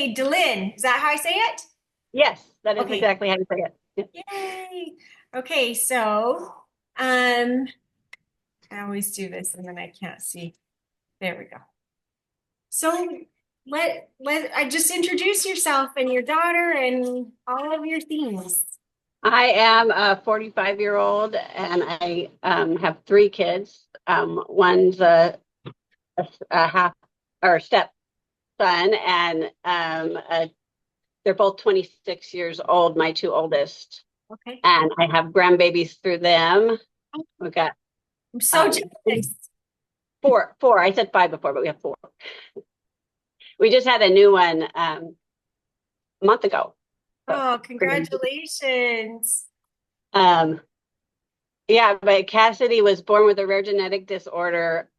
Okay, Delynn, is that how I say it? Yes, that is Okay. exactly how you say it. Yeah. Yay. Okay, so um I always do this and then I can't see. There we go. So let I just introduce yourself and your daughter and all of your themes. I am a 45-year-old and I have three kids. One's a half or step son, and they're both 26 years old, my two oldest. Okay. And I have grandbabies through them. We've got I'm so um, jealous. four. I said five before, but we have four. We just had a new one a month ago. So Oh, pretty. congratulations. Um, Yeah, but Cassidy was born with a rare genetic disorder,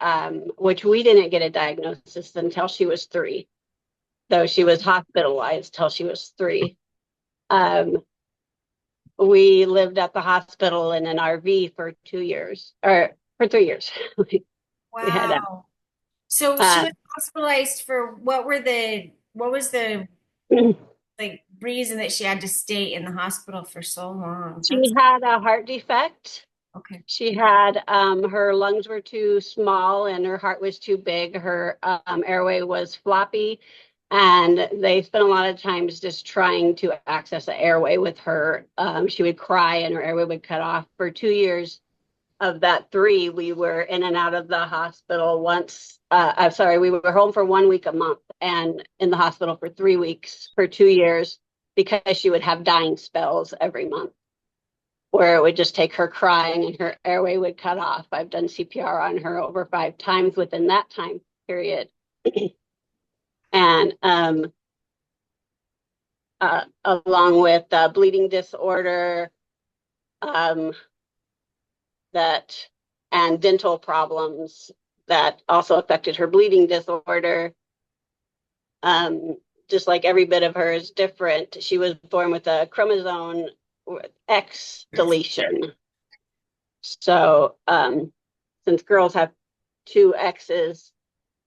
which we didn't get a diagnosis until she was three, though she was hospitalized till she was three. Um, we lived at the hospital in an RV for 2 years, or for 3 years. We had Wow. So she uh, was hospitalized for what was the like reason that she had to stay in the hospispital for so long? she That's had a heart defect. okay. She had her lungs were too small and her heart was too big. Her airway was floppy, and they spent a lot of times just trying to access the airway with her. She would cry and her airway would cut off. For 2 years of that three, we were in and out of the hospital once. I'm sorry, we were home for 1 week a month and in the hospital for 3 weeks for 2 years because she would have dying spells every month where it would just take her crying and her airway would cut off. I've done CPR on her over 5 times within that time period. And along with bleeding disorder, um, that and dental problems that also affected her bleeding disorder. Um, just like every bit of her is different. She was born with a chromosome X deletion. So since girls have two X's,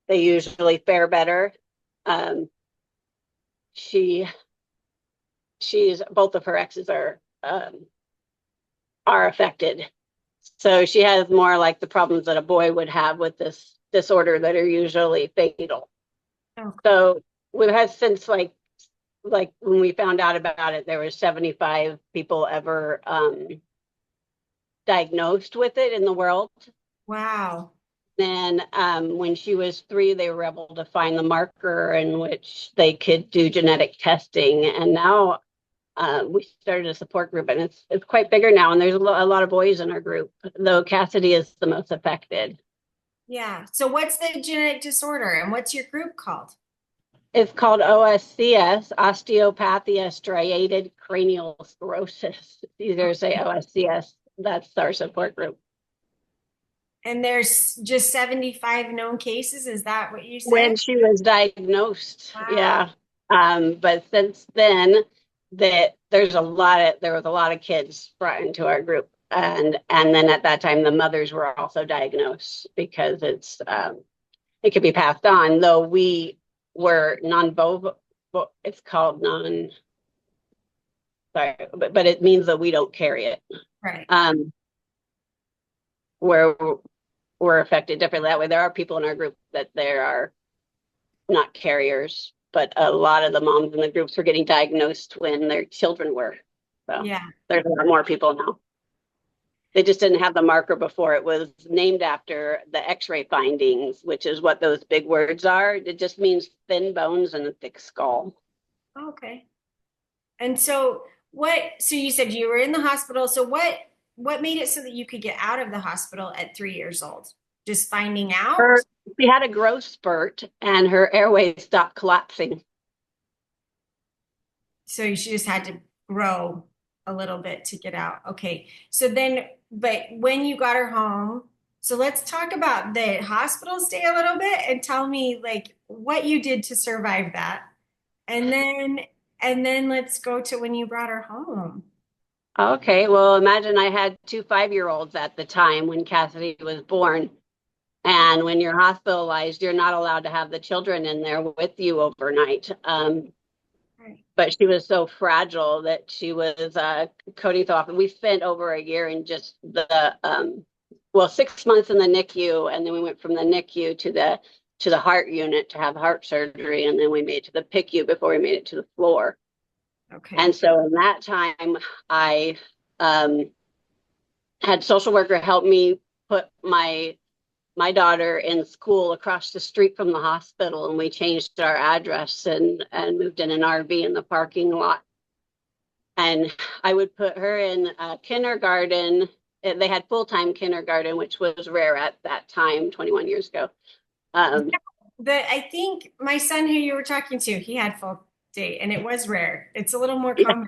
they usually fare better. Um, she she's both of her X's are affected. So she has more like the problems that a boy would have with this disorder that are usually fatal. Okay. So we've had since like when we found out about it, there was 75 people ever diagnosed with it in the world. Wow. Then when she was three, they were able to find the marker in which they could do genetic testing. And now we started a support group, and it's quite bigger now. And there's a lot of boys in our group, though Cassidy is the most affected. Yeah. So what's the genetic disorder and what's your group called? It's called OSCS, osteopathy striated cranial sclerosis. It's easier to say OSCS. That's our support group. And there's just 75 known cases. Is that what you said? When she was diagnosed, Wow. yeah. But since then, there was a lot of kids brought into our group, and then at that time the mothers were also diagnosed because it could be passed on. Though we were non-bov, it's called non. Sorry, but it means that we don't carry it. Right. Um, where we're affected differently that way. There are people in our group that there are not carriers, but a lot of the moms in the groups were getting diagnosed when their children were. So Yeah. there's a lot more people now. They just didn't have the marker before. It was named after the X-ray findings, which is what those big words are. It just means thin bones and a thick skull. Okay. And so so you said you were in the hospital. So what made it so that you could get out of the hospital at 3 years old? Just finding out? Her, she had a growth spurt and her airway stopped collapsing. So she just had to grow a little bit to get out. Okay. So then, but when you got her home, so let's talk about the hospital stay a little bit and tell me like what you did to survive that. And then let's go to when you brought her home. Okay, well, imagine I had two 5-year-olds at the time when Cassidy was born. And when you're hospitalized, you're not allowed to have the children in there with you overnight. but she was so fragile that she was coding off. And we spent over a year in just well, 6 months in the NICU, and then we went from the NICU to the heart unit to have heart surgery, and then we made it to the PICU before we made it to the floor. Okay. And so in that time, I had social worker help me put my daughter in school across the street from the hospital, and we changed our address and moved in an RV in the parking lot. And I would put her in kindergarten. They had full-time kindergarten, which was rare at that time, 21 years ago. I think my son who you were talking to, he had full day and it was rare. It's a little more common.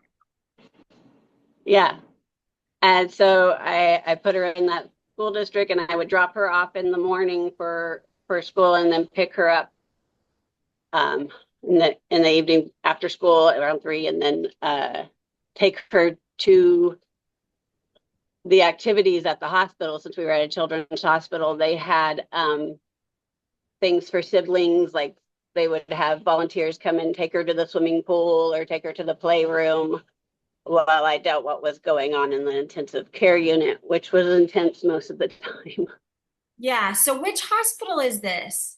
Yeah. And so I put her in that school district, and I would drop her off in the morning for school, and then pick her up in the evening after school around 3, and then take her to the activities at the hospital. Since we were at a children's hospital, they had things for siblings, like they would have volunteers come and take her to the swimming pool or take her to the playroom while I dealt what was going on in the intensive care unit, which was intense most of the time. Yeah. So which hospital is this?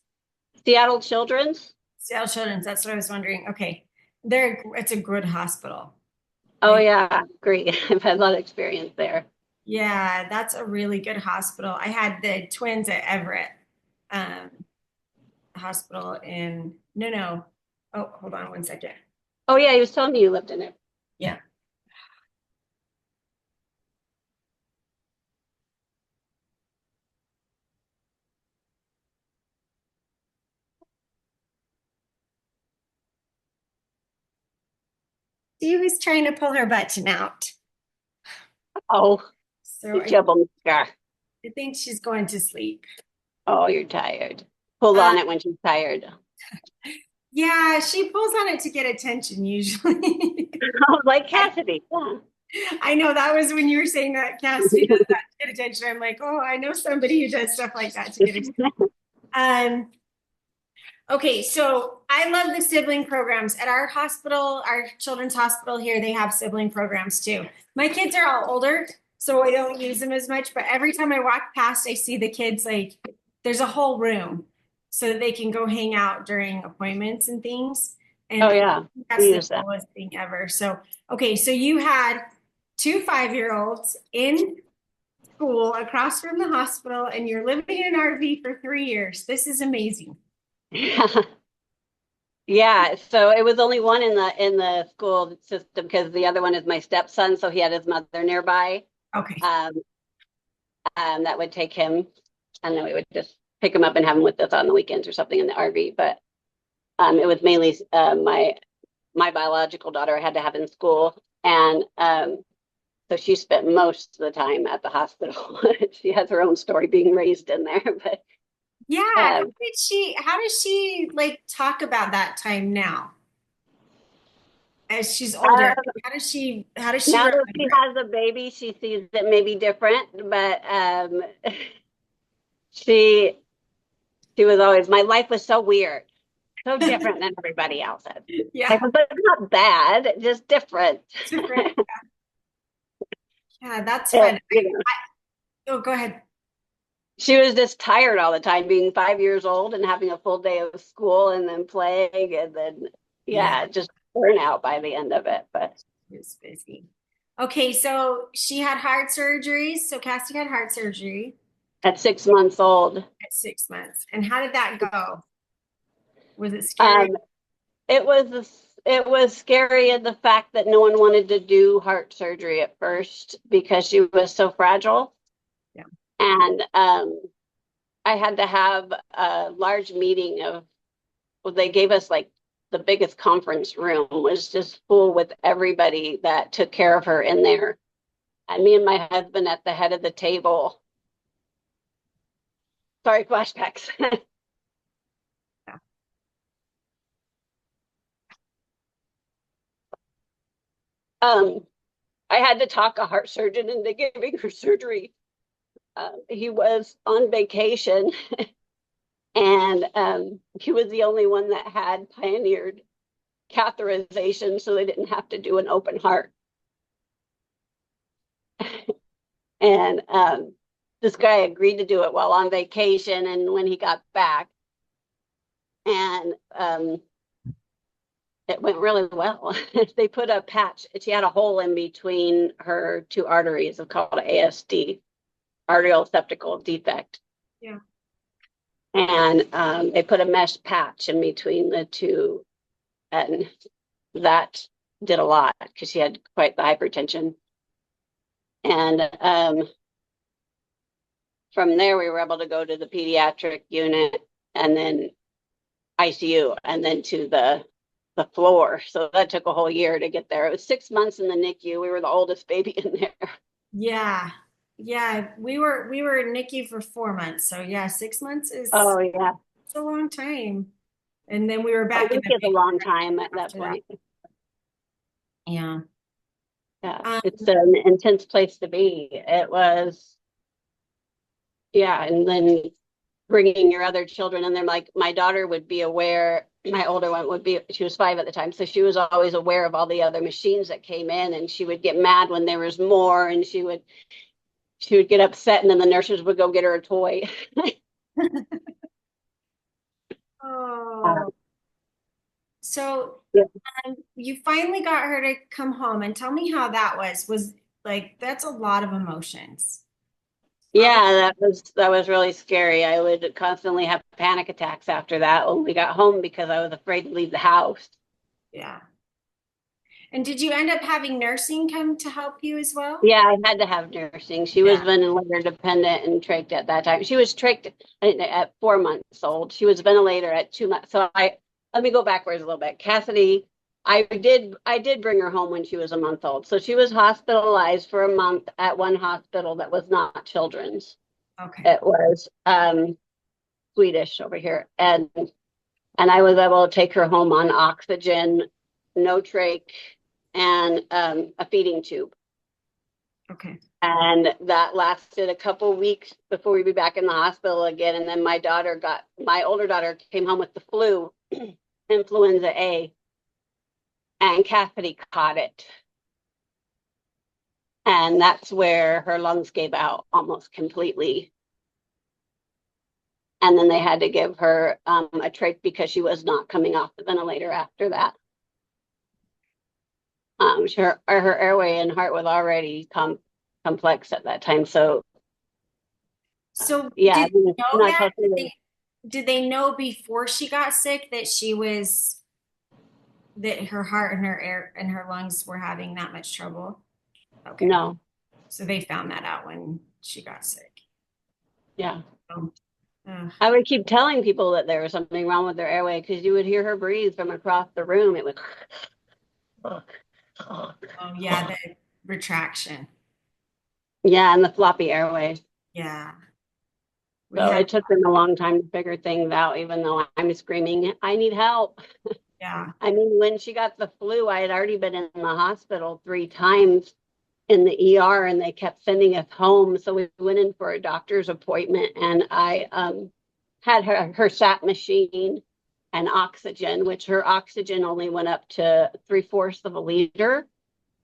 Seattle Children's. Seattle Children's. That's what I was wondering. Okay. It's a good hospital. Oh yeah, great. I've had a lot of experience there. Yeah, that's a really good hospital. I had the twins at Everett um, Hospital in, no. Oh, hold on one second. Oh yeah, he was telling me you lived in it. Yeah. She was trying to pull her button out. Oh, So I think she's going to sleep. oh, you're tired. Pull Uh, on it when she's tired. yeah, she pulls on it to get attention usually. Oh, like I, Cassidy. Yeah. I know that was when you were saying that Cassidy does that to get attention. I'm like, oh, I know somebody who does stuff like that to get attention. Um, okay, so I love the sibling programs at our hospital, our children's hospital here. They have sibling programs too. My kids are all older, so I don't use them as much. But every time I walk past, I see the kids like there's a whole room so that they can go hang out during appointments and things. And Oh yeah, that's we the use that. coolest thing ever. So, okay, so you had two 5-year-olds in school across from the hospital, and you're living in an RV for 3 years. This is amazing. Yeah, so it was only one in the school system because the other one is my stepson, so he had his mother nearby. Okay. That would take him, and then we would just pick him up and have him with us on the weekends or something in the RV. But it was mainly my biological daughter I had to have in school, and so she spent most of the time at the hospital. She has her own story being raised in there, but Yeah. How does she like talk about that time now as she's older? uh, How does she now that remember she it? has a baby, she sees it maybe different, but she she was always, my life was so weird, so different than everybody else's. Yeah. Like, but it's not bad, just different. Different. Yeah, that's And, fun. you know, Oh, go ahead. she was just tired all the time, being 5 years old and having a full day of school and then playing, and then Yeah, yeah, just burn out by the end of it. But she was busy. Okay, so she had heart surgery. So Cassie had heart surgery at 6 months old, at 6 months. And how did that go? Was it scary? um, it was scary in the fact that no one wanted to do heart surgery at first because she was so fragile. Yeah. And I had to have a large meeting of, well, they gave us like the biggest conference room was just full with everybody that took care of her in there. And me and my husband at the head of the table. Sorry, flashbacks. Yeah. I had to talk a heart surgeon into giving her surgery. He was on vacation, and he was the only one that had pioneered catheterization so they didn't have to do an open heart. And this guy agreed to do it while on vacation and when he got back. And it went really well. They put a patch. She had a hole in between her two arteries. It's called ASD, arterial septal defect. Yeah. And they put a mesh patch in between the two. And that did a lot because she had quite the hypertension. And from there, we were able to go to the pediatric unit and then ICU and then to the floor. So that took a whole year to get there. It was 6 months in the NICU. We were the oldest baby in there. Yeah. Yeah. We were in NICU for 4 months. So yeah, 6 months is Oh yeah, it's a long time. And then we were a back in week the is a big long time at that after that. point. Yeah. Yeah, Um, it's an intense place to be. It was, yeah, and then bringing your other children and then like my daughter would be aware, my older one would be, she was 5 at the time, so she was always aware of all the other machines that came in, and she would get mad when there was more, and she would get upset, and then the nurses would go get her a toy. oh, Um, so yeah. you finally got her to come home and tell me how that was. Was like that's a lot of emotions. Probably, Yeah, that was really scary. I would constantly have panic attacks after that when we got home because I was afraid to leave the house. yeah. And did you end up having nursing come to help you as well? Yeah, I had to have nursing. She was Yeah. ventilator dependent and trached at that time. She was trached at 4 months old. She was ventilator at 2 months. So let me go backwards a little bit. Cassidy, I did bring her home when she was a month old. So she was hospitalized for a month at one hospital that was not children's. Okay. It was Swedish over here. And I was able to take her home on oxygen, no trach, and a feeding tube. Okay. And that lasted a couple weeks before we'd be back in the hospital again. And then my older daughter came home with the flu, influenza A, and Cassidy caught it. And that's where her lungs gave out almost completely. And then they had to give her a trach because she was not coming off the ventilator after that. Her airway and heart was already complex at that time. So So yeah, did they know not that? totally. Did they know before she got sick that that her heart and her air and her lungs were having that much trouble? Okay. No, So they found that out when she got sick. yeah. Oh, I would keep telling people that there was something wrong with their airway because you would hear her breathe from across the room. It would. oh yeah, the retraction. Yeah, and the floppy airway. Yeah. We So had, it took them a long time to figure things out, even though I'm screaming, I need help. yeah. I mean, when she got the flu, I had already been in the hospital 3 times in the ER and they kept sending us home. So we went in for a doctor's appointment and I had her SAT machine and oxygen, which her oxygen only went up to 3/4 of a liter.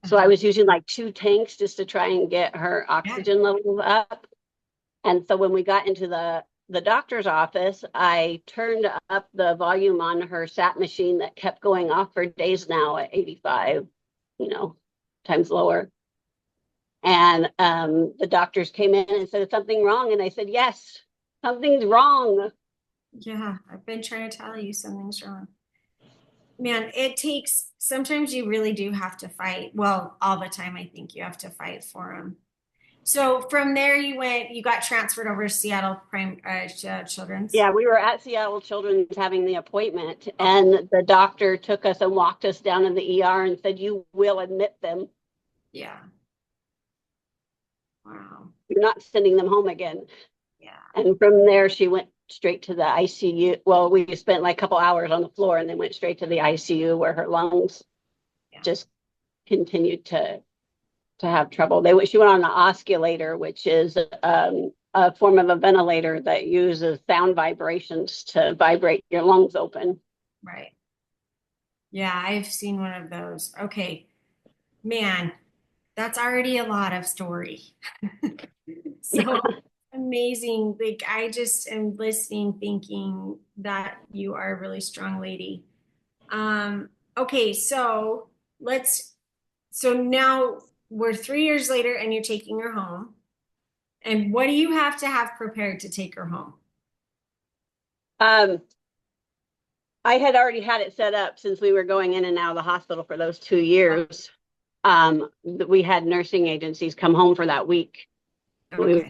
So I Uh-huh. was using like 2 tanks just to try and get her Yeah. oxygen levels up. And so when we got into the doctor's office, I turned up the volume on her SAT machine that kept going off for days now at 85, times lower. And the doctors came in and said, "Is something wrong?" And I said, "Yes, something's wrong." Yeah. I've been trying to tell you something's wrong. Man, sometimes you really do have to fight. Well, all the time, I think you have to fight for them. So from there, you got transferred over to Seattle Children's. Yeah, we were at Seattle Children's having the appointment, Okay. and the doctor took us and walked us down in the ER and said, "You will admit them. Yeah. Wow. You're not sending them home again." Yeah. And from there, she went straight to the ICU. Well, we spent like a couple hours on the floor and then went straight to the ICU where her lungs Yeah. just continued to have trouble. She went on an osculator, which is a form of a ventilator that uses sound vibrations to vibrate your lungs open. Right. Yeah, I've seen one of those. Okay, man, that's already a lot of story. So Yeah. amazing. Like I just am listening, thinking that you are a really strong lady. Okay, so let's, so now we're 3 years later and you're taking her home. And what do you have prepared to take her home? Um, I had already had it set up since we were going in and out of the hospital for those 2 years. We had nursing agencies come home for that week. Okay.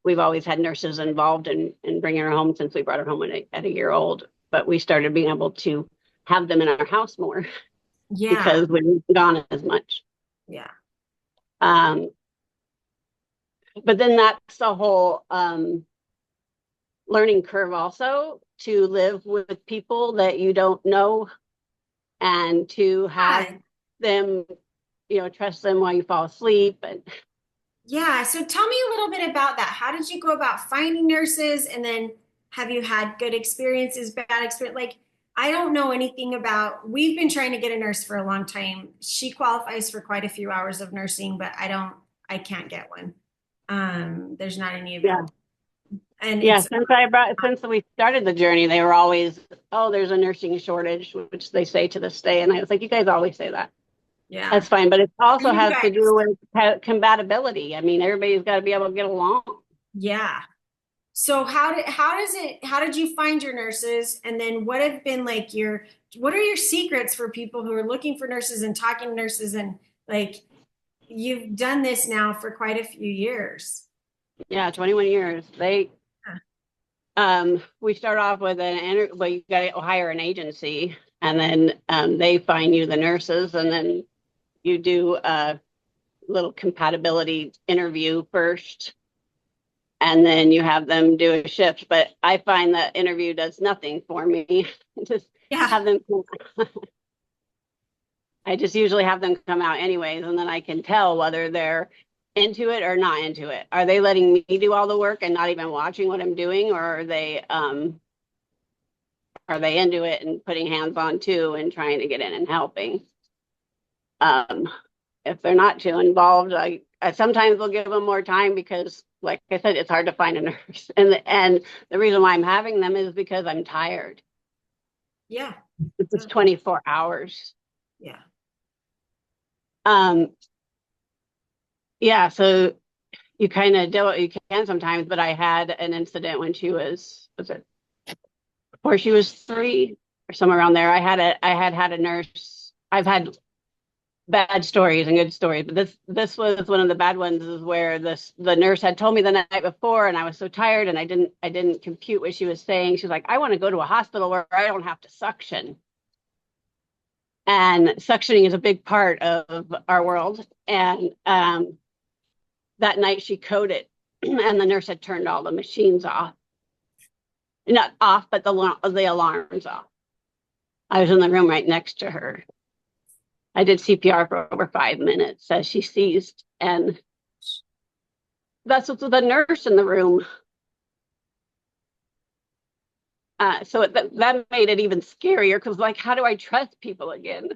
We've always had nurses involved in bringing her home since we brought her home at a year old. But we started being able to have them in our house more Yeah. because we weren't gone as much. Yeah. Um, but then that's the whole learning curve also to live with people that you don't know and to have Yeah. them, trust them while you fall asleep. And Yeah. So tell me a little bit about that. How did you go about finding nurses? And then have you had good experiences, bad experience? Like, I don't know anything about, we've been trying to get a nurse for a long time. She qualifies for quite a few hours of nursing, but I can't get one. There's not any yeah, available. And yeah. it's, Since we started the journey, they were always, oh, there's a nursing shortage, which they say to this day. And I was like, you guys always say that. yeah. That's fine, but it also You has to guys, do with compatibility. I mean, everybody's got to be able to get along. yeah. So how did you find your nurses? And then what have been like what are your secrets for people who are looking for nurses and talking to nurses and like you've done this now for quite a few years. Yeah, 21 years. Yeah. We start off with well, you got to hire an agency, and then they find you the nurses, and then you do a little compatibility interview first, and then you have them do a shift. But I find that interview does nothing for me. Just Yeah. have them. I just usually have them come out anyways, and then I can tell whether they're into it or not into it. Are they letting me do all the work and not even watching what I'm doing, or are they into it and putting hands on too and trying to get in and helping? Um, if they're not too involved, I sometimes will give them more time because, like I said, it's hard to find a nurse, and the reason why I'm having them is because I'm tired. Yeah. It's 24 hours. Yeah. Um, yeah, so you kind of do what you can sometimes, but I had an incident when was it before she was 3 or somewhere around there. I had had a nurse. I've had bad stories and good stories, but this was one of the bad ones is where the nurse had told me the night before and I was so tired and I didn't compute what she was saying. She was like, I want to go to a hospital where I don't have to suction. And suctioning is a big part of our world. And that night she coded and the nurse had turned all the machines off. Not off, but the alarms off. I was in the room right next to her. I did CPR for over 5 minutes as she seized, and that's with the nurse in the room. So that made it even scarier because, like, how do I trust people again?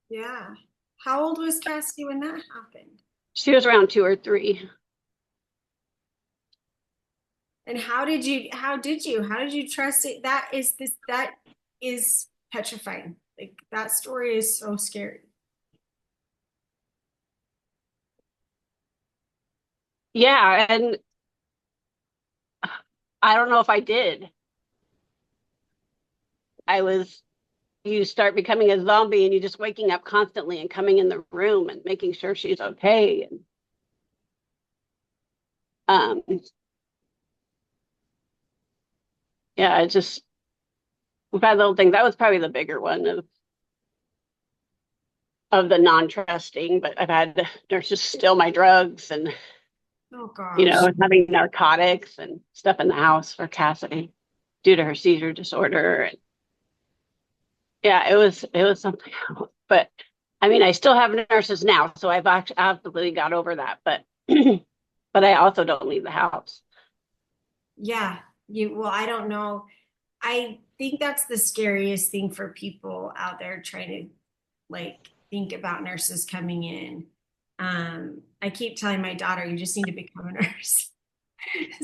Yeah. How old was Cassie when that happened? She was around 2 or 3. And how did you trust it? That is petrifying. Like that story is so scary. Yeah, and I don't know if I did. I was. You start becoming a zombie, and you just waking up constantly and coming in the room and making sure she's okay. And um, yeah, it just we've had little things. That was probably the bigger one of the non-trusting, but I've had nurses steal my drugs and, Oh gosh. having narcotics and stuff in the house for Cassidy due to her seizure disorder. And yeah, it was something else. But I mean, I still have nurses now, so I've actually absolutely got over that. But but I also don't leave the house. Yeah. Well, I don't know. I think that's the scariest thing for people out there trying to like think about nurses coming in. I keep telling my daughter, you just need to become a nurse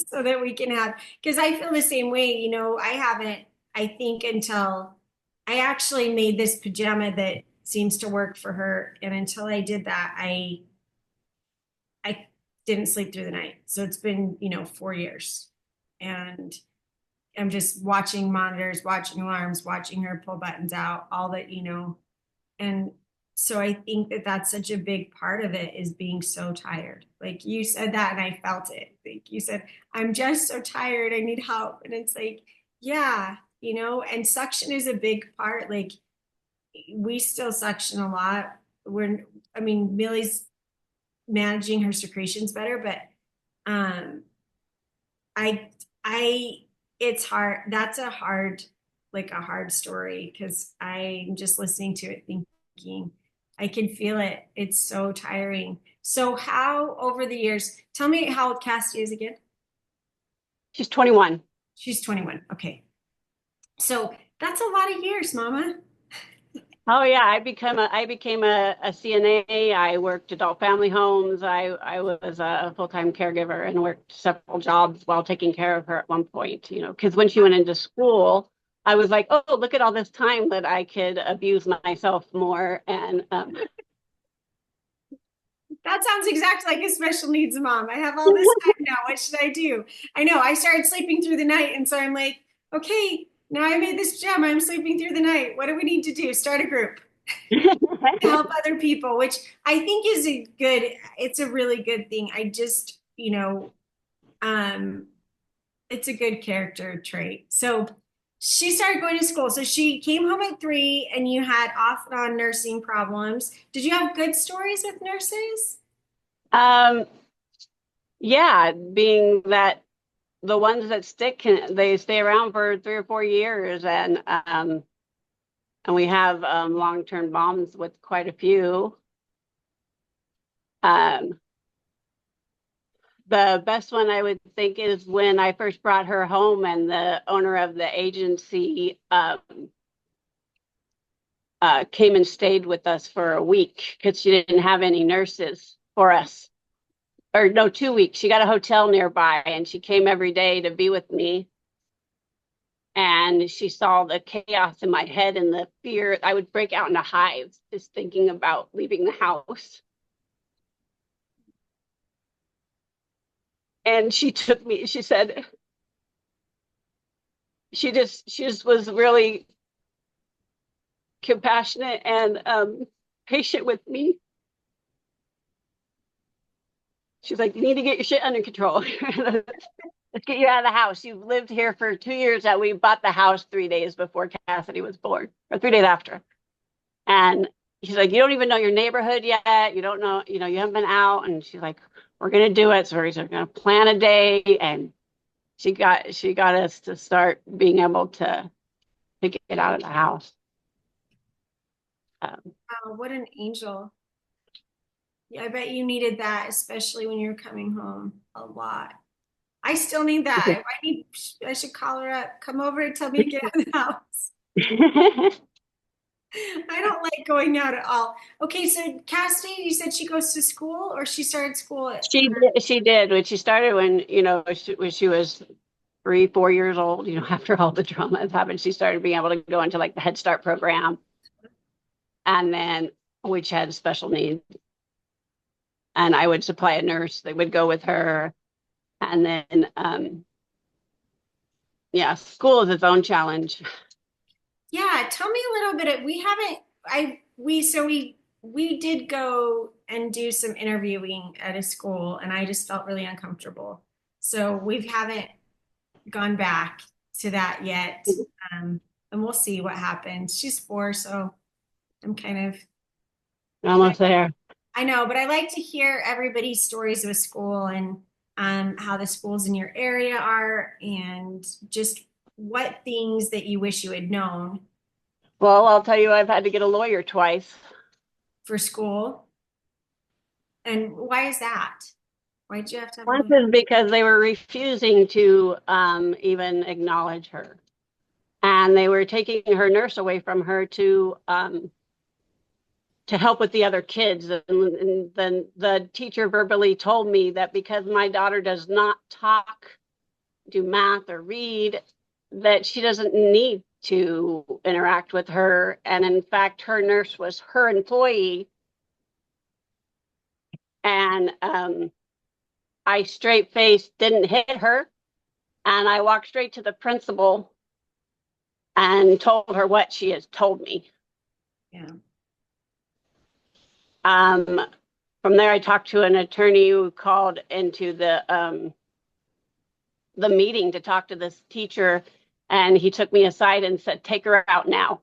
so that we can have, because I feel the same way. I haven't, I think until I actually made this pajama that seems to work for her. And until I did that, I didn't sleep through the night. So it's been, 4 years. And I'm just watching monitors, watching alarms, watching her pull buttons out, all that. And so I think that that's such a big part of it is being so tired. Like you said that, and I felt it. Like you said, I'm just so tired. I need help. And it's like, yeah, and suction is a big part. Like we still suction a lot. I mean, Millie's managing her secretions better, but um, I, I, it's hard. That's like a hard story because I'm just listening to it thinking, I can feel it. It's so tiring. So how over the years, tell me how old Cassie is again? She's 21. She's 21. Okay. So that's a lot of years, Mama. Oh yeah, I became a CNA. I worked adult family homes. I was a full-time caregiver and worked several jobs while taking care of her at one point, because when she went into school, I was like, oh, look at all this time that I could abuse myself more. And That sounds exactly like a special needs mom. I have all this time now. What should I do? I know I started sleeping through the night. And so I'm like, okay, now I made this pajama. I'm sleeping through the night. What do we need to do? Start a group to help other people, which I think is it's a really good thing. I just, um, it's a good character trait. So she started going to school. So she came home at 3 and you had off and on nursing problems. Did you have good stories with nurses? um, yeah, being that the ones that stick they stay around for 3 or 4 years, and we have long-term bonds with quite a few. Um, the best one I would think is when I first brought her home, and the owner of the agency came and stayed with us for a week because she didn't have any nurses for us. Or no, 2 weeks. She got a hotel nearby, and she came every day to be with me. And she saw the chaos in my head and the fear. I would break out into hives just thinking about leaving the house. And she took me, she said, she just was really compassionate and patient with me. She's like, you need to get your shit under control. Let's get you out of the house. You've lived here for 2 years. That we bought the house 3 days before Cassidy was born, or 3 days after. And she's like, you don't even know your neighborhood yet. You don't know, you haven't been out. And she's like, we're gonna do it. So we're gonna plan a day. And she got us to start being able to get out of the house. Um, Oh, what an angel. Yeah, I bet you needed that, especially when you're coming home a lot. I still need that. I should call her up, come over and tell me to get out of the house. I don't like going out at all. Okay, so Cassidy, you said she goes to school or she started school at she did when she started, when she was 3, 4 years old, after all the trauma has happened, she started being able to go into like the Head Start program, and then which had special needs. And I would supply a nurse that would go with her. And then, yeah, school is its own challenge. Yeah, tell me a little bit. We haven't I we so we did go and do some interviewing at a school and I just felt really uncomfortable. So we haven't gone back to that yet. Um, and we'll see what happens. She's 4, so I'm kind of Almost there. I know, but I like to hear everybody's stories with school and how the schools in your area are and just what things that you wish you had known Well, I'll tell you, I've had to get a lawyer twice. for school. And why is that? Why did you have to have a Once lawyer? is because they were refusing to even acknowledge her. and they were taking her nurse away from her to help with the other kids. And then the teacher verbally told me that because my daughter does not talk, do math, or read, that she doesn't need to interact with her. And in fact, her nurse was her employee. And I straight faced didn't hit her. And I walked straight to the principal and told her what she has told me. Yeah. Um, from there, I talked to an attorney who called into the meeting to talk to this teacher, and he took me aside and said, "Take her out now.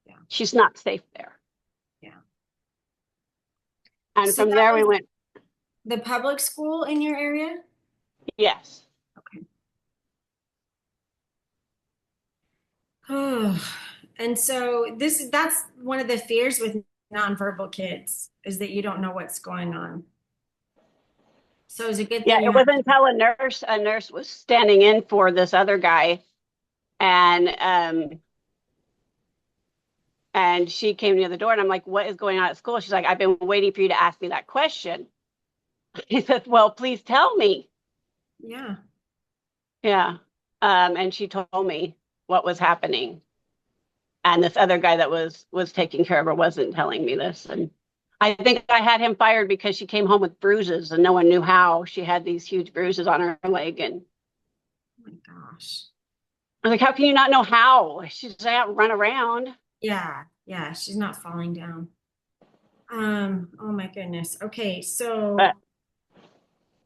Yeah. She's not safe there." Yeah. And So from that there, we was went, the public school in your area? yes. Okay. Oh, and so that's one of the fears with nonverbal kids is that you don't know what's going on. So it's a good Yeah, thing you it have. wasn't until a nurse was standing in for this other guy, and and she came near the door, and I'm like, "What is going on at school?" She's like, "I've been waiting for you to ask me that question." He said, "Well, please tell me." Yeah. Yeah. And she told me what was happening. And this other guy that was taking care of her wasn't telling me this. And I think I had him fired because she came home with bruises and no one knew how. She had these huge bruises on her leg. And Oh my gosh. I was like, "How can you not know how? She's out run around." Yeah. Yeah. She's not falling down. Oh my goodness. Okay. But So,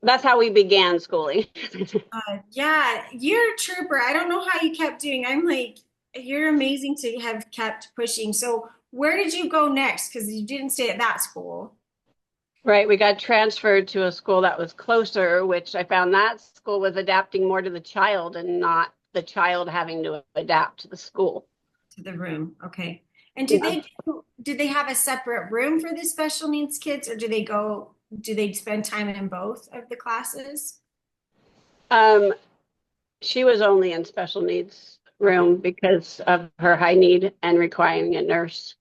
that's how we began schooling. yeah, you're a trooper. I don't know how you kept doing. I'm like, you're amazing to have kept pushing. So, where did you go next? Because you didn't stay at that school. Right. We got transferred to a school that was closer, which I found that school was adapting more to the child and not the child having to adapt to the school. To the room. Okay. And Yeah. do they have a separate room for the special needs kids or do they spend time in both of the classes? Um, she was only in special needs Okay. room because of her high need and requiring a nurse.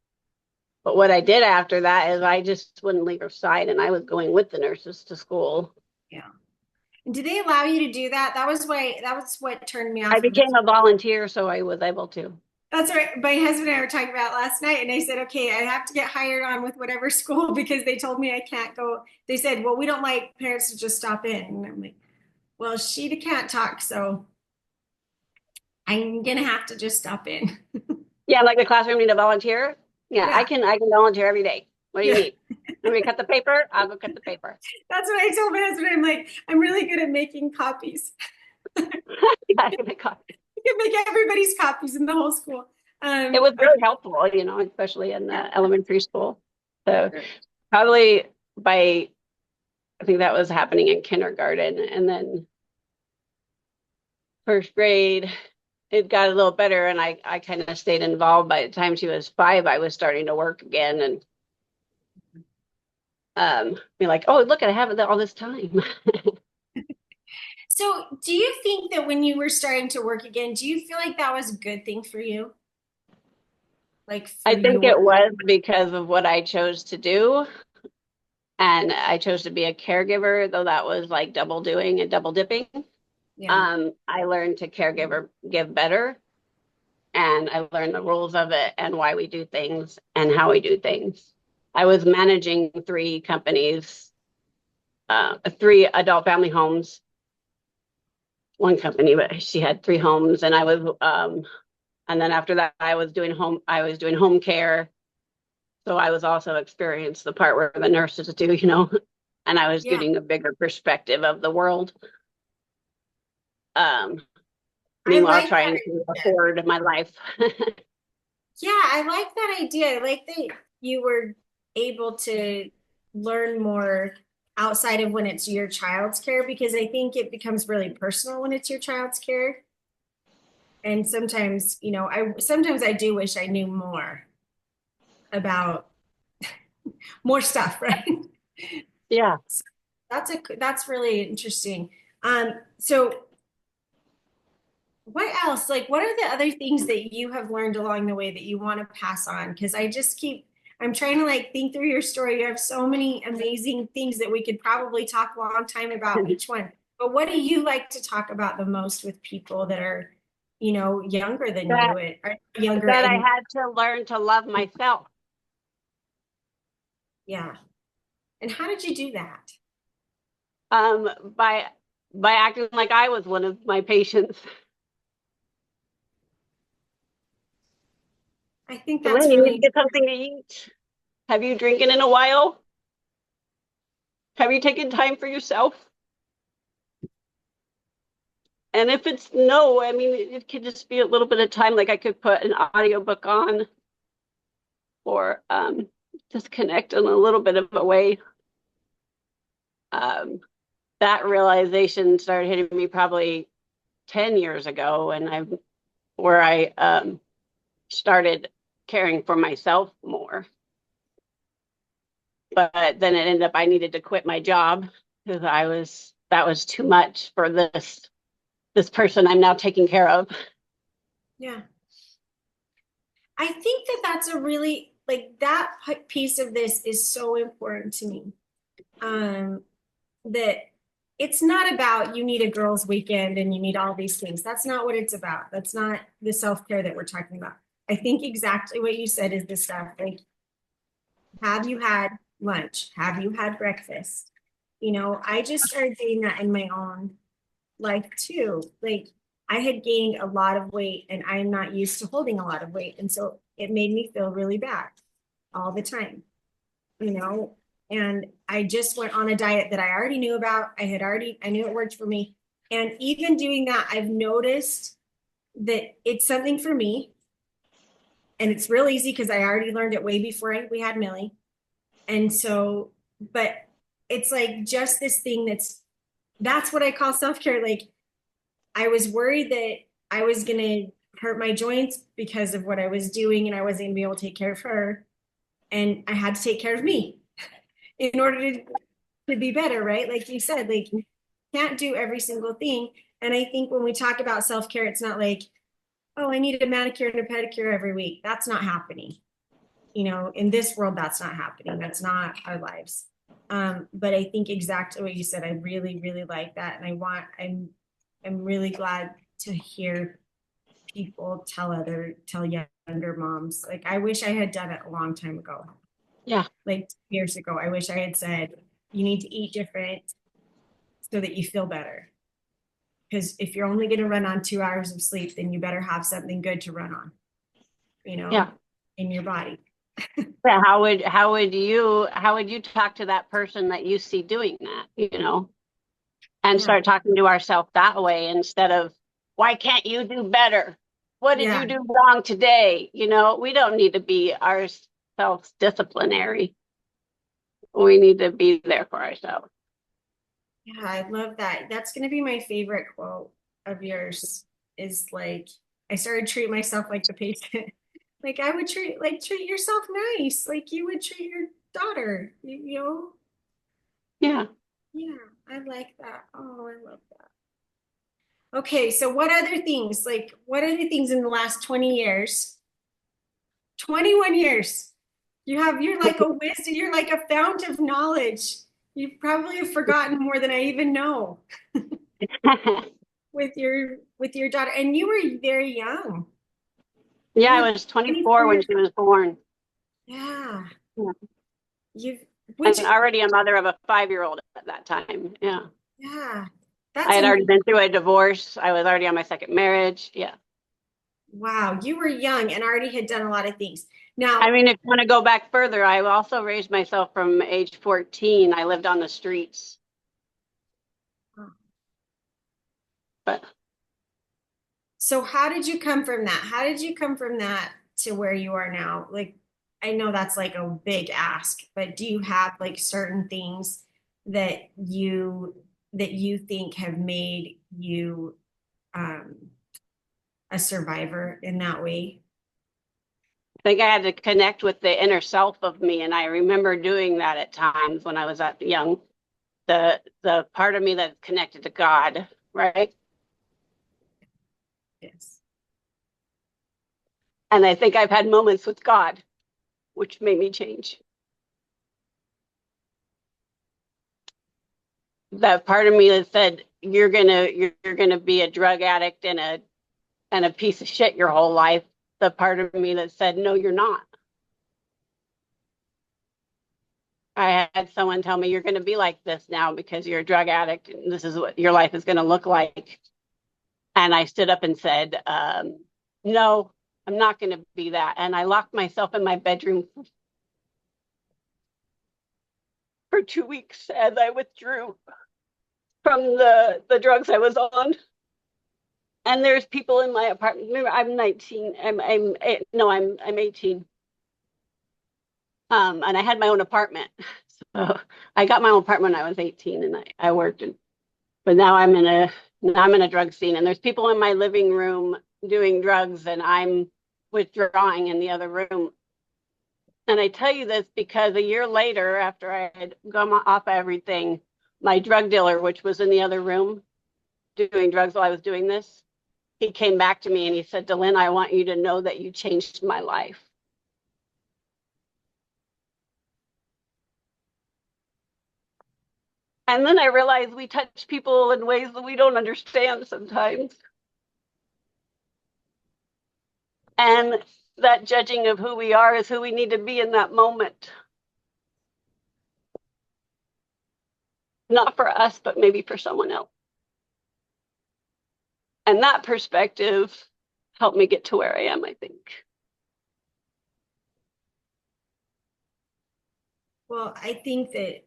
But what I did after that is I just wouldn't leave her side and I was going with the nurses to school. Yeah. And do they allow you to do that? That was what turned me I off of this. became a volunteer, so I was able to. That's right. My husband and I were talking about last night, and I said, okay, I have to get hired on with whatever school because they told me I can't go. They said, well, we don't like parents to just stop in. And I'm like, well, she can't talk, so I'm gonna have to just stop in. Yeah, like the classroom need a volunteer. Yeah, I Yeah, can volunteer every day. What do you yeah. need? Want me to cut the paper? I'll go cut the paper. That's what I told my husband. I'm like, I'm really good at making copies. Yeah, I can make coffee. I can make everybody's copies in the whole school. It was Okay. really helpful, especially in Yeah. the elementary school. So probably by I think that was happening in kindergarten, and then first grade it got a little better, and I kind of stayed involved. By the time she was 5, I was starting to work again, and be like, "Oh, look, I have all this time." So, do you think that when you were starting to work again, do you feel like that was a good thing for you? Like for I think your, it was because of what I chose to do, and I chose to be a caregiver, though that was like double doing and double dipping. yeah. I learned to caregiver give better, and I learned the rules of it and why we do things and how we do things. I was managing 3 companies, 3 adult family homes. One company, but she had 3 homes, and and then after that, I was doing home care. So I was also experienced the part where the nurses do, and I was Yeah. getting a bigger perspective of the world. Um, I Meanwhile, like that trying to idea. afford my life. Yeah, I like that idea. I like that you were able to learn more outside of when it's your child's care because I think it becomes really personal when it's your child's care. And sometimes, sometimes I do wish I knew more about more stuff, right? Yeah. That's really interesting. So what else? Like, what are the other things that you have learned along the way that you want to pass on? Because I'm trying to like think through your story. You have so many amazing things that we could probably talk a long time about each one. But what do you like to talk about the most with people that are, younger than that you and are younger that I and had to learn to love myself. yeah. And how did you do that? Um, by by acting like I was one of my patients. I think that's Delynn, you need to really, get something to eat. Have you drinking in a while? Have you taken time for yourself? And if it's no, I mean, it could just be a little bit of time. Like I could put an audiobook on or disconnect in a little bit of a way. Um, that realization started hitting me probably 10 years ago, and I started caring for myself more. But then it ended up I needed to quit my job because that was too much for this person I'm now taking care of. yeah. I think that that's a really like that piece of this is so important to me. Um, that it's not about you need a girls' weekend and you need all these things. That's not what it's about. That's not the self-care that we're talking about. I think exactly what you said is the stuff like, have you had lunch? Have you had breakfast? I just started doing that in my own life too. Like I had gained a lot of weight and I'm not used to holding a lot of weight. And so it made me feel really bad all the time, you know? And I just went on a diet that I already knew about. I knew it worked for me. And even doing that, I've noticed that it's something for me. And it's real easy because I already learned it way before we had Millie. And so, but it's like just this thing that's what I call self-care. Like I was worried that I was going to hurt my joints because of what I was doing and I wasn't going to be able to take care of her. And I had to take care of me in order to be better, right? Like you said, like can't do every single thing. And I think when we talk about self-care, it's not like, oh, I need a manicure and a pedicure every week. That's not happening. In this world, that's not happening. That's not our lives. But I think exactly what you said. I really, really like that. And I'm really glad to hear people tell younger moms. Like I wish I had done it a long time ago, Yeah, like 2 years ago. I wish I had said, you need to eat different so that you feel better. Because if you're only going to run on 2 hours of sleep, then you better have something good to run on, yeah. in your body. Yeah, how would you talk to that person that you see doing that, and Yeah. start talking to ourselves that way instead of why can't you do better? What did you Yeah. do wrong today? We don't need to be ourselves disciplinary. We need to be there for ourselves. Yeah, I love that. That's going to be my favorite quote of yours is like, I started treating myself like the patient. Like I would treat yourself nice, like you would treat your daughter, Yeah. Yeah, I like that. Oh, I love that. Okay, so what other things in the last 20 years, 21 years, you're like a wisdom, you're like a fount of knowledge. You probably have forgotten more than I even know. With your daughter and you were very young. Yeah, You I were was 24 24 when years she was born. yeah. Yeah. You've And which already a mother of a 5-year-old at that time. Yeah. yeah, I that's had already amazing. been through a divorce. I was already on my second marriage. Yeah. Wow, you were young and already had done a lot of things. I Now, mean, if you want to go back further, I also raised myself from age 14. I lived on the streets. But so how did you come from that? How did you come from that to where you are now? Like, I know that's like a big ask, but do you have like certain things that you think have made you um, a survivor in that way? I think I had to connect with the inner self of me. And I remember doing that at times when I was that young. The part of me that's connected to God, right? Yes. And I think I've had moments with God, which made me change. That part of me that said, you're gonna be a drug addict and a piece of shit your whole life. The part of me that said, no, you're not. I had someone tell me, you're going to be like this now because you're a drug addict and this is what your life is going to look like. And I stood up and said, no, I'm not going to be that. And I locked myself in my bedroom for 2 weeks as I withdrew from the drugs I was on. And there's people in my apartment. Remember, I'm 19. I'm no, I'm 18. And I had my own apartment. So I got my own apartment when I was 18, and I worked. But now I'm in a drug scene, and there's people in my living room doing drugs, and I'm withdrawing in the other room. And I tell you this because a year later, after I had gone off everything, my drug dealer, which was in the other room doing drugs while I was doing this, he came back to me and he said, Delynn, I want you to know that you changed my life. And then I realized we touch people in ways that we don't understand sometimes. And that judging of who we are is who we need to be in that moment. Not for us, but maybe for someone else. And that perspective helped me get to where I am, I think. Well, I think that,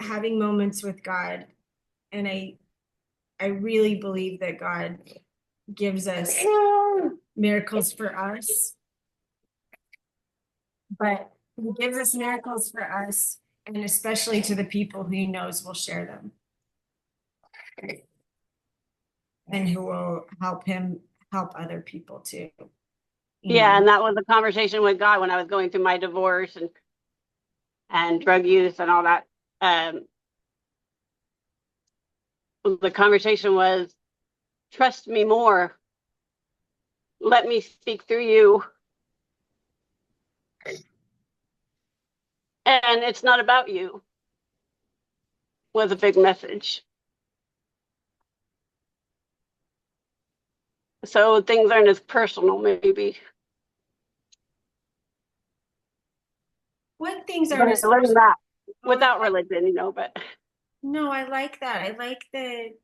having moments with God, and I really believe that God gives us miracles for us, but he gives us miracles for us, and especially to the people who he knows will share them and who will help him help other people too. Yeah, and that was a conversation with God when I was going through my divorce and drug use and all that. The conversation was, trust me more. Let me speak through you. And it's not about you, was a big message. So things aren't as personal, maybe. What things But aren't I as learned that without Oh, religion, but no, I like that. I like the,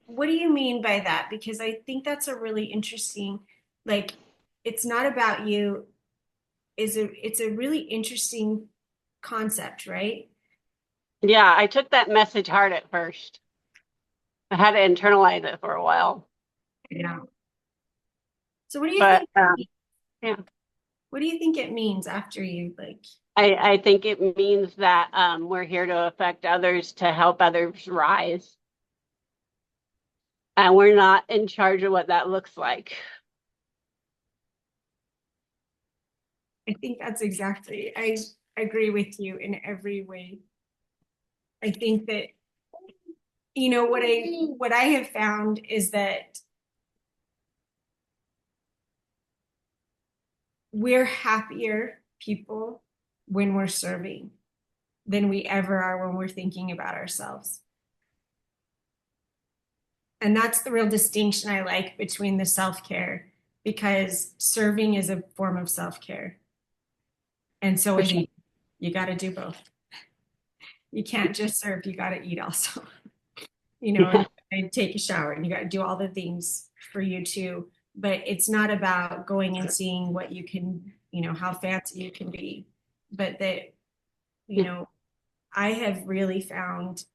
what do you mean by that? Because I think that's a really interesting, like, it's not about you it's a really interesting concept, right? yeah, I took that message hard at first. I had to internalize it for a while. Yeah. So what do you But think, yeah, what do you think it means after you like, I think it means that we're here to affect others, to help others rise. And we're not in charge of what that looks like. I think that's exactly, I agree with you in every way. I think that, what I have found is that we're happier people when we're serving than we ever are when we're thinking about ourselves. And that's the real distinction I like between the self-care, because serving is a form of self-care. And so For is sure. eating. You got to do both. You can't just serve, you got to eat also. Yeah. And take a shower, and you got to do all the things for you too. But it's not about going and seeing what you can, how fancy you can be, but that, you Yeah. know, I have really found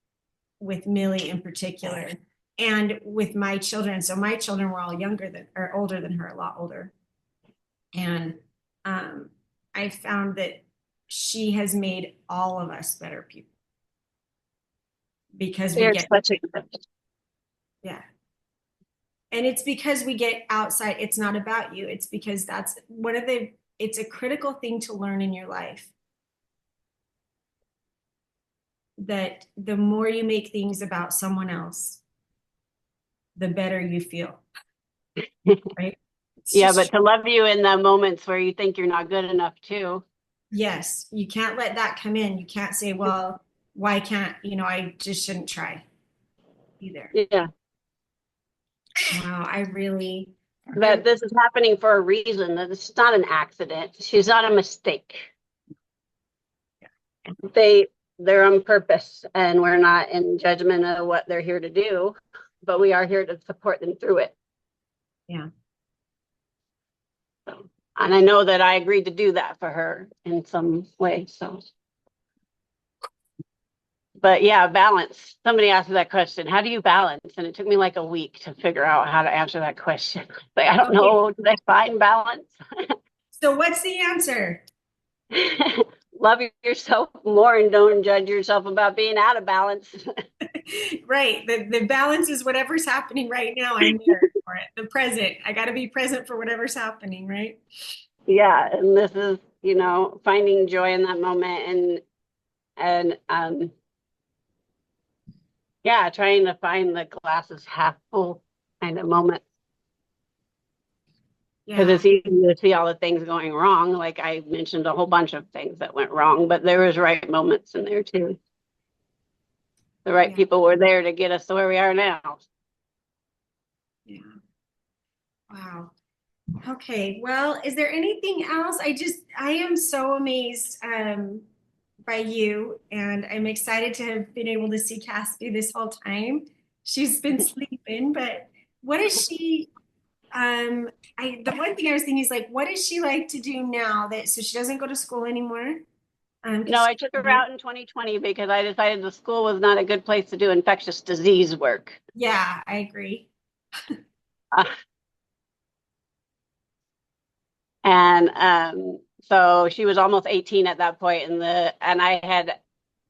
with Millie in particular, and with my children. So my children were all older than her, a lot older. And um, I found that she has made all of us better people because we They're get, such a good. yeah. And it's because we get outside. It's not about you. It's because it's a critical thing to learn in your life, that the more you make things about someone else, the better you feel, right? It's Yeah, just but to love you in the moments where you think you're not good enough too. yes, you can't let that come in. You can't say, well, why can't, I just shouldn't try either. Yeah. Wow, I That this is happening for a reason, that it's not an accident. She's not a mistake. They they're on purpose, and we're not in judgment of what they're here to do, but we are here to support them through it. yeah, And I know that I agreed to do that for her in some way. So, but yeah, balance. Somebody asked me that question. How do you balance? And it took me like a week to figure out how to answer that question. Like, I don't okay. know. Did I find balance? So what's the answer? Love yourself more and don't judge yourself about being out of balance. Right. The balance is whatever's happening right now. I'm there for it. The present. I got to be present for whatever's happening, right? Yeah, and this is, finding joy in that moment and yeah, trying to find the glasses half full kind of moment. Because Yeah. it's easy to see all the things going wrong. Like I mentioned a whole bunch of things that went wrong, but there was right moments in there too. The right Yeah. people were there to get us to where we are now. Yeah. Wow. Okay. Well, is there anything else? I am so amazed by you, and I'm excited to have been able to see Cassidy this whole time. She's been sleeping, but what is she? The one thing I was thinking is like, what does she like to do now that so she doesn't go to school anymore? No, Because I took her out in 2020 because I decided the school was not a good place to do infectious disease work. yeah, I agree. Uh, and so she was almost 18 at that point, and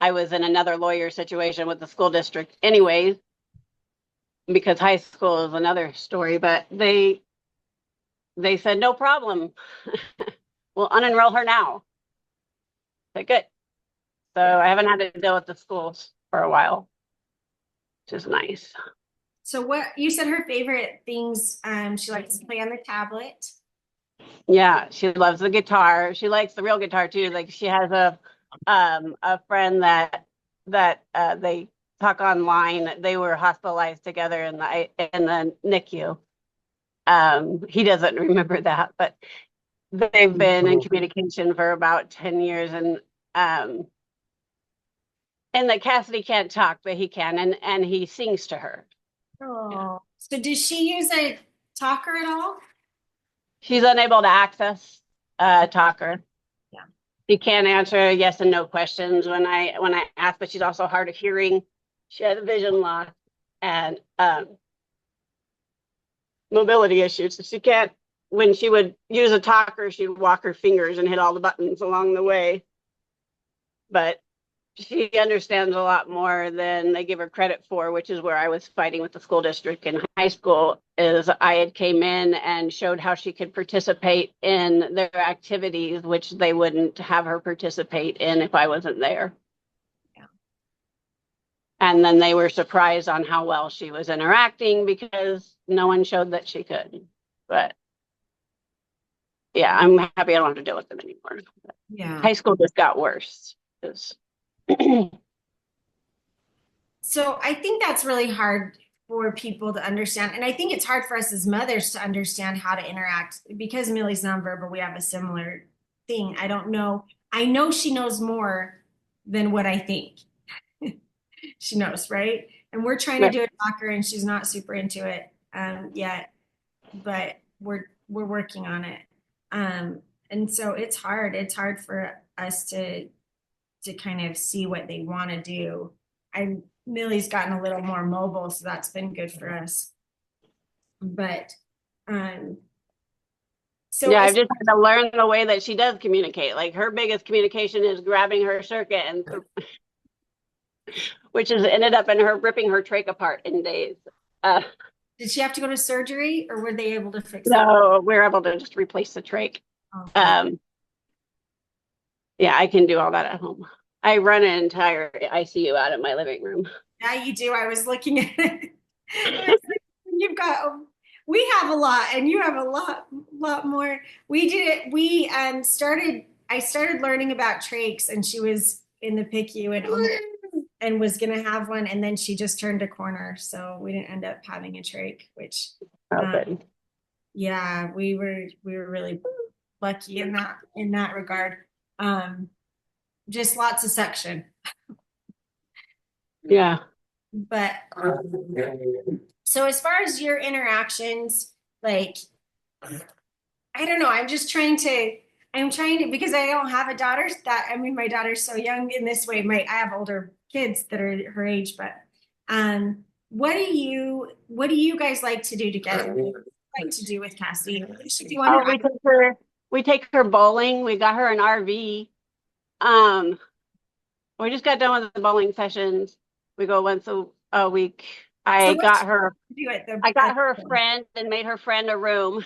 I was in another lawyer situation with the school district anyways, because high school is another story, but they said no problem. We'll unenroll her now. I said good. So Yeah. I haven't had to deal with the schools for a while, which is nice. So what you said her favorite things, she likes to play on the tablet. Yeah, she loves the guitar. She likes the real guitar too. Like she has a friend that they talk online. They were hospitalized together in the NICU. He doesn't remember that, but they've been in communication for about 10 years, um and that Cassidy can't talk, but he can, and he sings to her. Yeah. Oh. So does she use a talker at all? She's unable to access talker. Yeah. She can't answer yes and no questions when I ask, but she's also hard of hearing. She has a vision loss and mobility issues. So she can't, when she would use a talker, she'd walk her fingers and hit all the buttons along the way. But she understands a lot more than they give her credit for, which is where I was fighting with the school district in high school. Is I had came in and showed how she could participate in their activities, which they wouldn't have her participate in if I wasn't there. Yeah. And then they were surprised on how well she was interacting because no one showed that she could. But yeah, I'm happy I don't have to deal with them anymore. Yeah. High school just got worse. So I think that's really hard for people to understand. And I think it's hard for us as mothers to understand how to interact because Millie's nonverbal. We have a similar thing. I don't know. I know she knows more than what I think she knows, right? And we're trying to Right. do a talker and she's not super into it yet, but we're working on it. And so it's hard. It's hard for us to kind of see what they want to do. I Millie's gotten a little more mobile, so that's been good for us. But um, so Yeah, as I've just had to learn the way that she does communicate. Like her biggest communication is grabbing her circuit, and which has ended up in her ripping her trach apart in days. Uh, did she have to go to surgery, or were they able to fix that? so we're able to just replace the trach. Oh, good. Um, yeah, I can do all that at home. I run an entire ICU out of my living room. Yeah, you do. I was looking at it. I was like, you've got, we have a lot and you have a lot more. We did it. I started learning about trachs and she was in the PICU and was going to have one. And then she just turned a corner. So we didn't end up having a trach, which, Oh, um, good. yeah, we were really lucky in that regard. Um, just lots of suction, Yeah. but so as far as your interactions, like I don't know, I'm trying to because I don't have a daughter that I mean my daughter's so young in this way. I have older kids that are her age, but what do you guys like to do together? What do you like to do with Cassie? If you want Oh, her we take her bowling. We got her an RV. Um, we just got done with the bowling sessions. We go once a week. so what do you do I got at her a the friend and made her friend a room.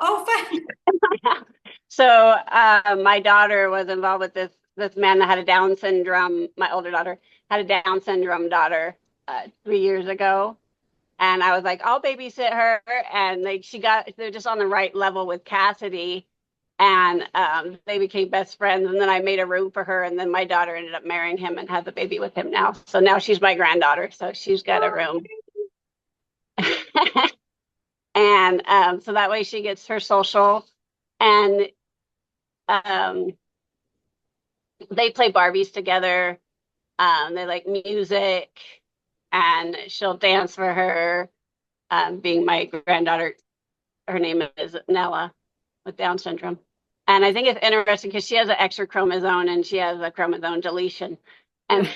oh fun. So my daughter was involved with this man that had a Down syndrome. My older daughter had a Down syndrome daughter 3 years ago, and I was like, I'll babysit her, and they're just on the right level with Cassidy, and they became best friends. And then I made a room for her, and then my daughter ended up marrying him and has a baby with him now. So now she's my granddaughter, so she's got a room. And so that way she gets her social, and um, they play Barbies together. They like music, and she'll dance for her. Being my granddaughter, her name is Nella with Down syndrome. And I think it's interesting because she has an extra chromosome and she has a chromosome deletion, and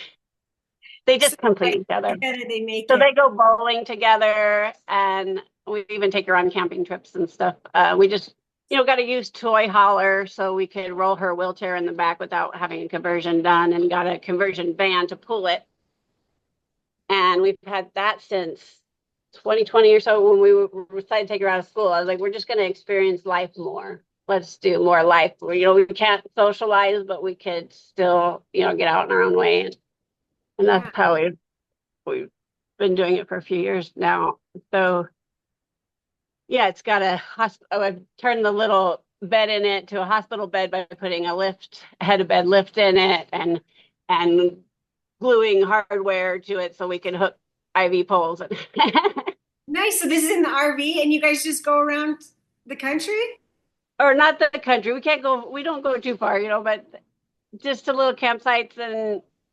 they So just complete like each other. together they make So it. they go bowling together, and we even take her on camping trips and stuff. We just, got a used toy hauler so we could roll her wheelchair in the back without having a conversion done, and got a conversion van to pull it. And we've had that since 2020 or so when we decided to take her out of school. I was like, we're just going to experience life more. Let's do more life. We can't socialize, but we could still, get out in our own way. And that's Yeah. how we've been doing it for a few years now. So yeah, it's got I've turned the little bed in it to a hospital bed by putting a head of bed lift in it, and gluing hardware to it so we can hook IV poles. Nice. So this is in the RV and you guys just go around the country? Or not the country. We don't go too far, but just to little campsites,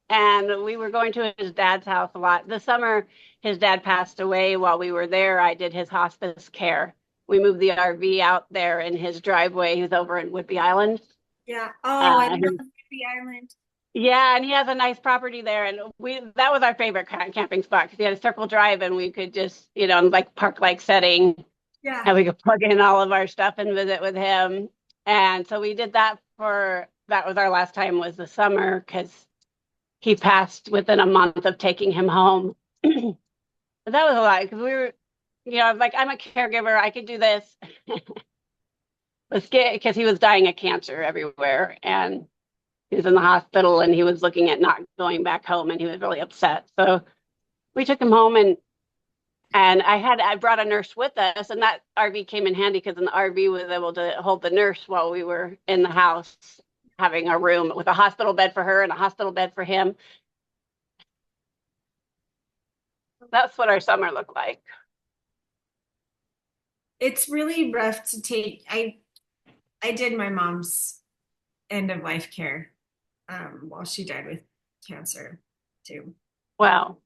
and we were going to his dad's house a lot. This summer, his dad passed away while we were there. I did his hospice care. We moved the RV out there in his driveway. He's over in Whidbey Island. Yeah. Oh, I Uh, love the island. yeah, and he has a nice property there, and that was our favorite camping spot because he had a circle drive, and we could just, like park-like setting, Yeah. and we could plug in all of our stuff and visit with him. And so we did that that was our last time, was the summer, because he passed within a month of taking him home. But that was a lot because we were, like, I'm a caregiver. I could do this. Let's get, because he was dying of cancer everywhere. And he was in the hospital and he was looking at not going back home and he was really upset. So we took him home, and I brought a nurse with us, and that RV came in handy because in the RV was able to hold the nurse while we were in the house, having a room with a hospital bed for her and a hospital bed for him. That's what our summer looked like. It's really rough to take. I did my mom's end of life care while she died with cancer too. Wow.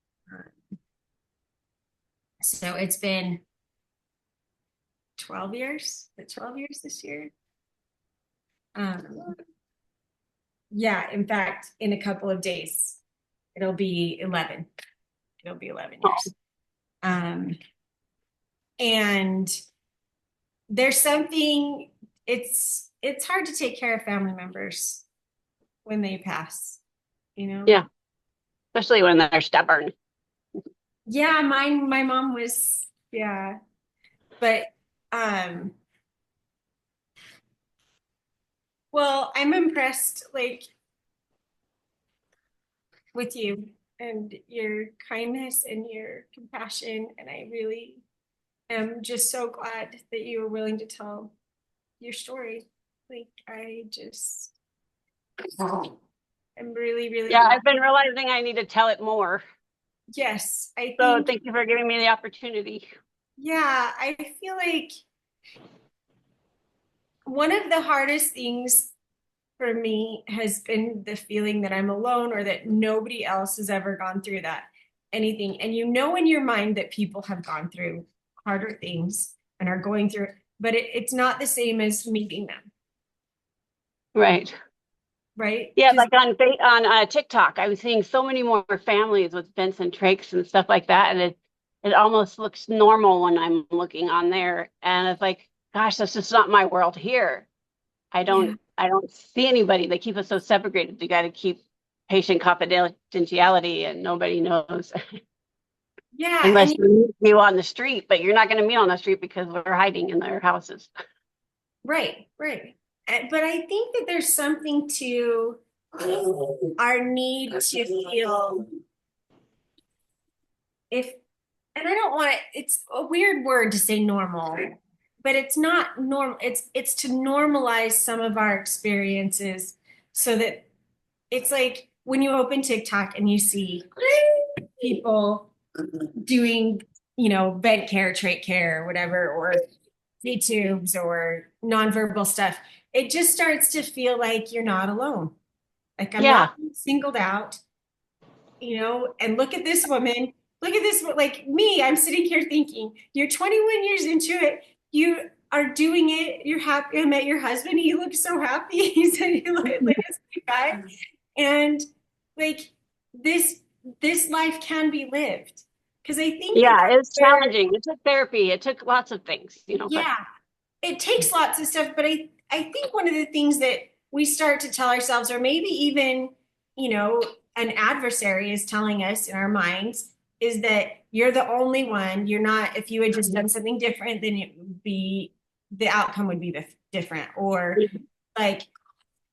So it's been 12 years. 12 years this year. Um, yeah, in fact, in a couple of days, it'll be 11. It'll be 11 years. Um, and there's something, it's hard to take care of family members when they pass, you know? Yeah, especially when they're stubborn. Yeah, my mom was, yeah. But um, well, I'm impressed like with you and your kindness and your compassion, and I really am just so glad that you were willing to tell your story. Like, I just am really, really Yeah, glad. I've been realizing I need to tell it more. Yes, I So think, thank you for giving me the opportunity. yeah, I feel like one of the hardest things for me has been the feeling that I'm alone or that nobody else has ever gone through that anything. And you know in your mind that people have gone through harder things and are going through, but it's not the same as meeting them, Right. right? Yeah, Because like on TikTok, I was seeing so many more families with vents and trachs and stuff like that, and it almost looks normal when I'm looking on there, and it's like, gosh, that's just not my world here. yeah, I don't see anybody. They keep us so separated. You got to keep patient confidentiality, and nobody knows yeah, unless and you meet you on the street. But you're not going to meet on the street because we're hiding in their houses. right, right. But I think that there's something to our need to feel if, and I don't want to, it's a weird word to say normal, but it's not normal. It's to normalize some of our experiences so that it's like when you open TikTok and you see people doing, vent care, trait care, or whatever, or V-tubes or nonverbal stuff, it just starts to feel like you're not alone. Like I'm not Yeah, singled out, and look at this woman. Look at this, like me, I'm sitting here thinking, you're 21 years into it. You are doing it. You're happy. I met your husband. He looked so happy. He said he like a sweet guy. And like this, this life can be lived. Because I think that yeah, that's it's where, challenging. It took therapy. It took lots of things, but yeah, it takes lots of stuff, but I think one of the things that we start to tell ourselves, or maybe even, you know, an adversary is telling us in our minds, is that you're the only one. You're not, if you had just done something different, then it would be, the outcome would be different. Or like,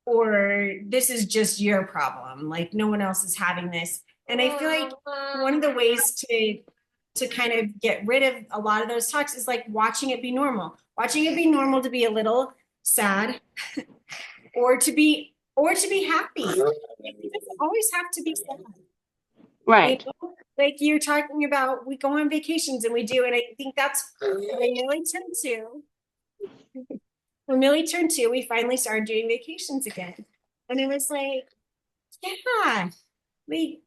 or this is just your problem. Like no one else is having this. And I feel like one of the ways to kind of get rid of a lot of those talks is like watching it be normal. Watching it be normal to be a little sad or to be happy. It doesn't always have to be sad. right. Like you're talking about we go on vacations and we do, and I think that's when Millie turned two. When Millie turned two, we finally started doing vacations again. And it was like, yeah, we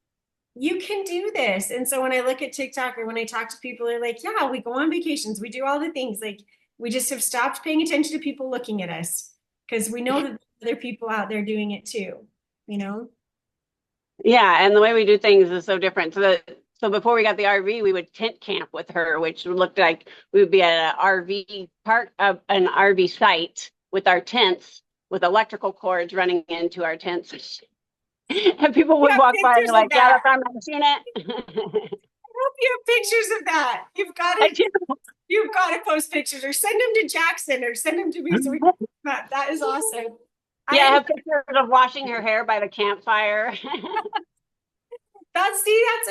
you can do this. And so when I look at TikTok or when I talk to people, they're like, yeah, we go on vacations, we do all the things. Like we just have stopped paying attention to people looking at us because we know that there are people out there doing it too, you know? Yeah, and the way we do things is so different. So before we got the RV, we would tent camp with her, which looked like we would be at an RV park, an RV site with our tents, with electrical cords running into our tents. And people You would have walk by and be pictures of like, "Yeah, that. that's our man's unit." I hope you have pictures of that. I do. You've got to post pictures or send them to Jackson or send them to me so we can that is awesome. Yeah, I I have pictures of washing her hair by the campfire. that's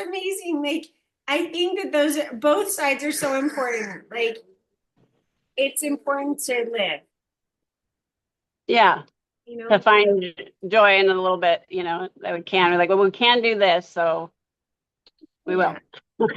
amazing. Like I think that those both sides are so important. Like it's important to live, Yeah, you to know? find joy in it a little bit, that we can. We're like, well, we can do this, so we Yeah. will.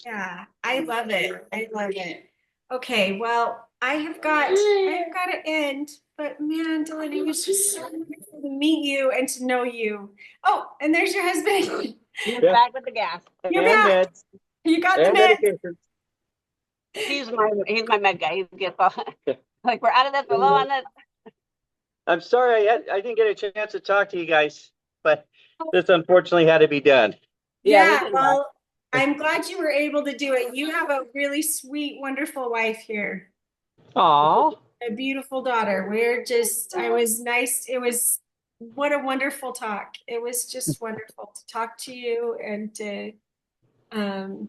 Yeah. I love it. I love it. Okay, well, I have got to end, but man, Delaney, it was just so wonderful to meet you and to know you. Oh, and there's your husband. He's Yeah, back with the gas. You're and back. meds You got the and meds. medications. He's my med guy. He gets all like we're out of this, we're low on this. I'm sorry I didn't get a chance to talk to you guys, but this unfortunately had to be done. Yeah, we Yeah, did that. well, I'm glad you were able to do it. You have a really sweet, wonderful wife here. Aw. A beautiful daughter. I was nice. It was, what a wonderful talk. It was just wonderful to talk to you and to um,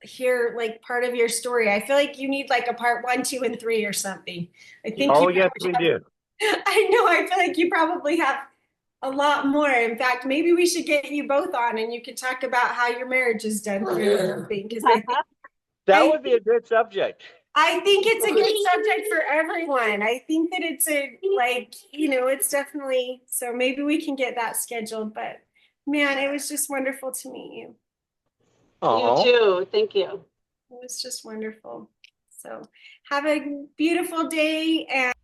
hear like part of your story. I feel like you need like a part one, two, and three or something. I think you Oh, yes, we do. I know, I feel like you probably have a lot more. In fact, maybe we should get you both on and you could talk about how your marriage is done through something because I think That would be a good subject. I think it's a good subject for everyone. I think that it's it's definitely, so maybe we can get that scheduled, but man, it was just wonderful to meet you. Aw. You too. Thank you. It was just wonderful. So have a beautiful day and